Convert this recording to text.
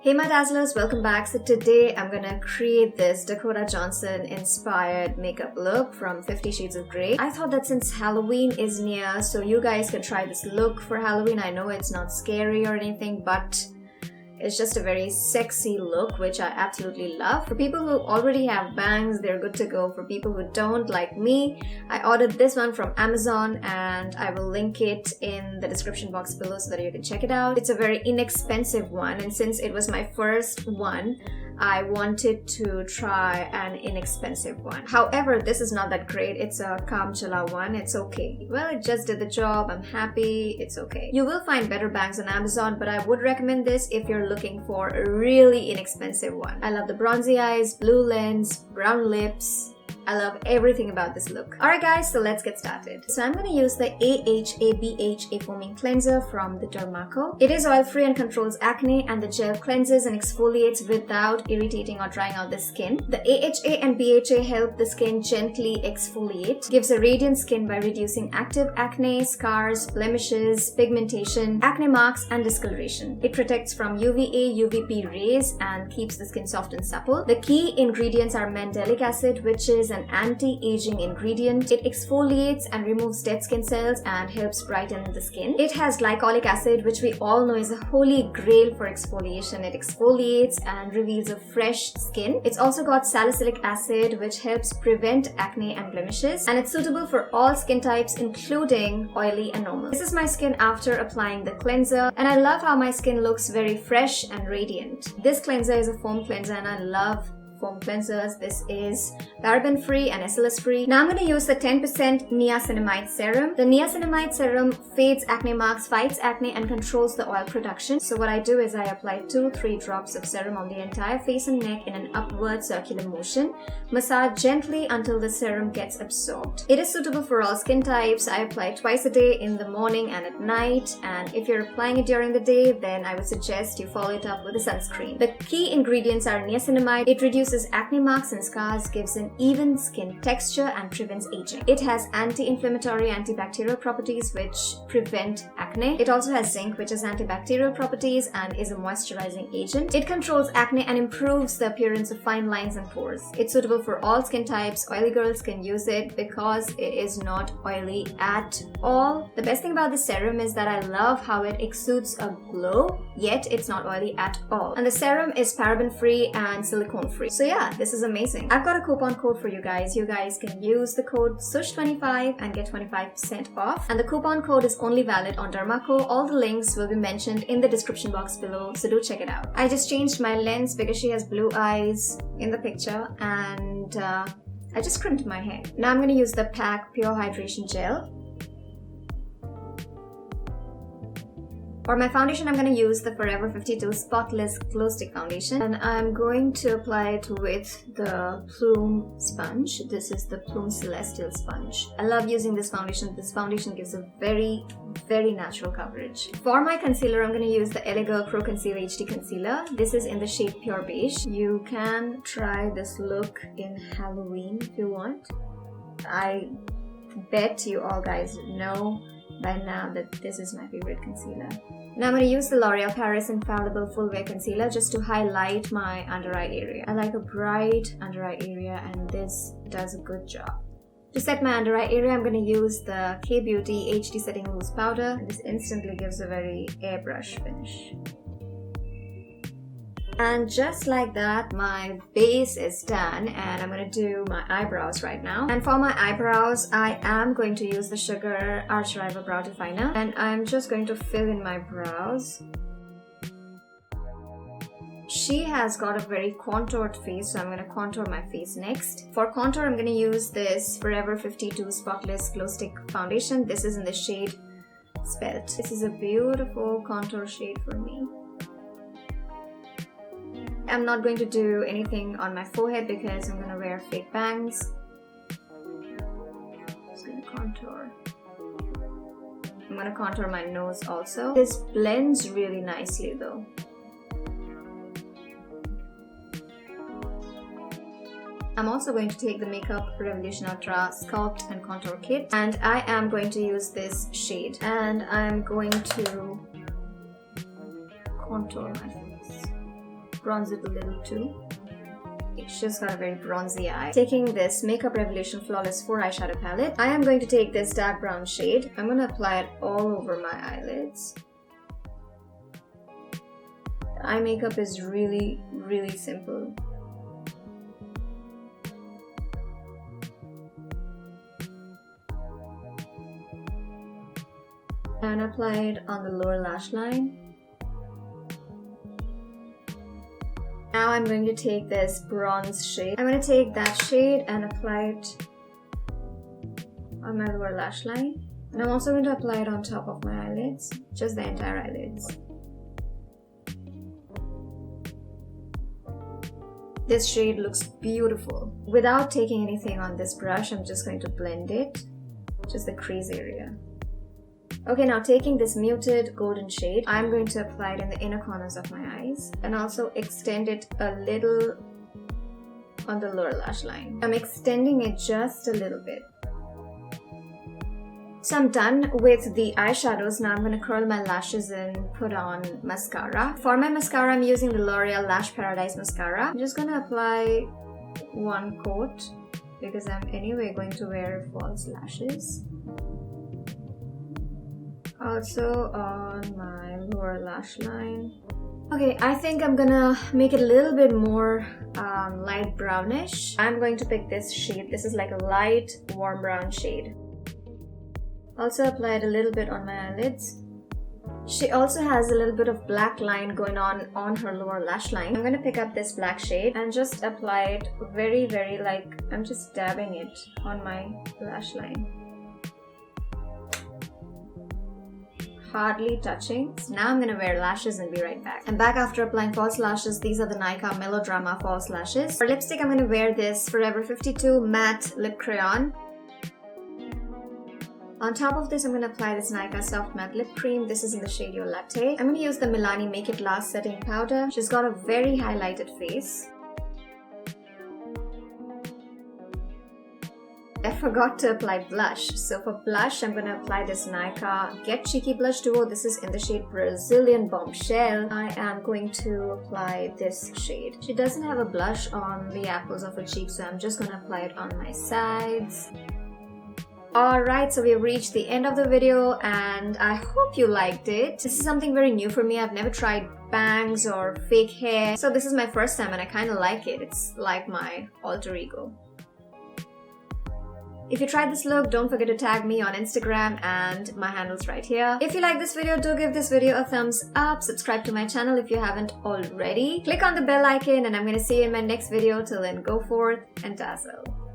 Hey my dazzlers, welcome back. So today I'm gonna create this Dakota Johnson inspired makeup look from 50 Shades of Grey. I thought that since Halloween is near, so you guys can try this look for Halloween. I know it's not scary or anything, but it's just a very sexy look, which I absolutely love. For people who already have bangs, they're good to go. For people who don't, like me, I ordered this one from Amazon and I will link it in the description box below so that you can check it out. It's a very inexpensive one, and since it was my first one, I wanted to try an inexpensive one. However, this is not that great. It's a Kam Chala one. It's okay. Well, it just did the job. I'm happy. It's okay. You will find better bangs on Amazon, but I would recommend this if you're looking for a really inexpensive one. I love the bronzy eyes, blue lens, brown lips. I love everything about this look. Alright guys, so let's get started. So I'm going to use the AHA Foaming Cleanser from the Dermaco. It is oil-free and controls acne, and the gel cleanses and exfoliates without irritating or drying out the skin. The AHA and BHA help the skin gently exfoliate, gives a radiant skin by reducing active acne, scars, blemishes, pigmentation, acne marks, and discoloration. It protects from UVA, UVB rays and keeps the skin soft and supple. The key ingredients are mandelic acid, which is an anti-aging ingredient. It exfoliates and removes dead skin cells and helps brighten the skin. It has glycolic acid, which we all know is a holy grail for exfoliation. It exfoliates and reveals a fresh skin. It's also got salicylic acid, which helps prevent acne and blemishes, and it's suitable for all skin types, including oily and normal. This is my skin after applying the cleanser, and I love how my skin looks very fresh and radiant. This cleanser is a foam cleanser, and I love foam cleansers. This is paraben free and SLS free. Now I'm going to use the 10% niacinamide serum. The niacinamide serum fades acne marks, fights acne, and controls the oil production. So what I do is I apply 2-3 drops of serum on the entire face and neck in an upward circular motion. Massage gently until the serum gets absorbed. It is suitable for all skin types. I apply twice a day, in the morning and at night, and if you're applying it during the day, then I would suggest you follow it up with a sunscreen. The key ingredients are niacinamide. It reduces acne marks and scars, gives an even skin texture, and prevents aging. It has anti-inflammatory, antibacterial properties which prevent acne. It also has zinc, which has antibacterial properties and is a moisturizing agent. It controls acne and improves the appearance of fine lines and pores. It's suitable for all skin types. Oily girls can use it because it is not oily at all. The best thing about this serum is that I love how it exudes a glow, yet it's not oily at all. And the serum is paraben free and silicone free. So yeah, this is amazing. I've got a coupon code for you guys. You guys can use the code SUSH25 and get 25% off. And the coupon code is only valid on Dermaco. All the links will be mentioned in the description box below, so do check it out. I just changed my lens because she has blue eyes in the picture, and I just crimped my hair. Now I'm going to use the PAC Pure Hydration Gel. For my foundation, I'm going to use the Forever 52 Spotless Glow Stick Foundation, and I'm going to apply it with the Plume sponge. This is the Plume Celestial sponge. I love using this foundation. This foundation gives a very natural coverage. For my concealer, I'm going to use the LA Girl Pro Conceal HD Concealer. This is in the shade Pure Beige. You can try this look in Halloween if you want. I bet you all guys know by now that this is my favorite concealer. Now I'm going to use the L'Oreal Paris Infallible Full Wear Concealer just to highlight my under eye area. I like a bright under eye area, and this does a good job. To set my under eye area, I'm going to use the K-Beauty HD Setting Loose Powder. This instantly gives a very airbrush finish. And just like that, my base is done, and I'm going to do my eyebrows right now. And for my eyebrows, I am going to use the Sugar Arch Rival Brow Definer, and I'm just going to fill in my brows. She has got a very contoured face, so I'm going to contour my face next. For contour, I'm going to use this Forever 52 Spotless Glow Stick Foundation. This is in the shade Spelt. This is a beautiful contour shade for me. I'm not going to do anything on my forehead because I'm going to wear fake bangs. Just going to contour. I'm going to contour my nose also. This blends really nicely though. I'm also going to take the Makeup Revolution Ultra Sculpt and Contour Kit, and I am going to use this shade, and I'm going to contour my face. bronze it a little too. She's got a very bronzy eye. Taking this Makeup Revolution Flawless 4 eyeshadow palette, I am going to take this dark brown shade. I'm going to apply it all over my eyelids. The eye makeup is really, really simple. And apply it on the lower lash line. Now I'm going to take this bronze shade. I'm going to take that shade and apply it on my lower lash line. And I'm also going to apply it on top of my eyelids, just the entire eyelids. This shade looks beautiful. Without taking anything on this brush, I'm just going to blend it, just the crease area. Okay, now taking this muted golden shade, I'm going to apply it in the inner corners of my eyes and also extend it a little on the lower lash line. I'm extending it just a little bit. So I'm done with the eyeshadows. Now I'm going to curl my lashes and put on mascara. For my mascara, I'm using the L'Oreal Lash Paradise Mascara. I'm just going to apply one coat because I'm anyway going to wear false lashes. Also on my lower lash line. Okay, I think I'm gonna make it a little bit more light brownish. I'm going to pick this shade. This is like a light warm brown shade. Also apply it a little bit on my eyelids. She also has a little bit of black line going on her lower lash line. I'm gonna pick up this black shade and just apply it very, very like I'm just dabbing it on my lash line. Hardly touching. So now I'm gonna wear lashes and be right back. I'm back after applying false lashes. These are the Nykaa Melodrama false lashes. For lipstick, I'm gonna wear this Forever 52 matte lip crayon. On top of this, I'm gonna apply this Nykaa soft matte lip cream. This is in the shade Your Latte. I'm gonna use the Milani Make It Last setting powder. She's got a very highlighted face. I forgot to apply blush. So for blush, I'm going to apply this Nykaa Get Cheeky Blush Duo. This is in the shade Brazilian Bombshell. I am going to apply this shade. She doesn't have a blush on the apples of her cheeks, so I'm just going to apply it on my sides. Alright, so we've reached the end of the video and I hope you liked it. This is something very new for me. I've never tried bangs or fake hair. So this is my first time and I kind of like it. It's like my alter ego. If you tried this look, don't forget to tag me on Instagram and my handle's right here. If you like this video, do give this video a thumbs up. Subscribe to my channel if you haven't already. Click on the bell icon and I'm going to see you in my next video. Till then, go forth and dazzle.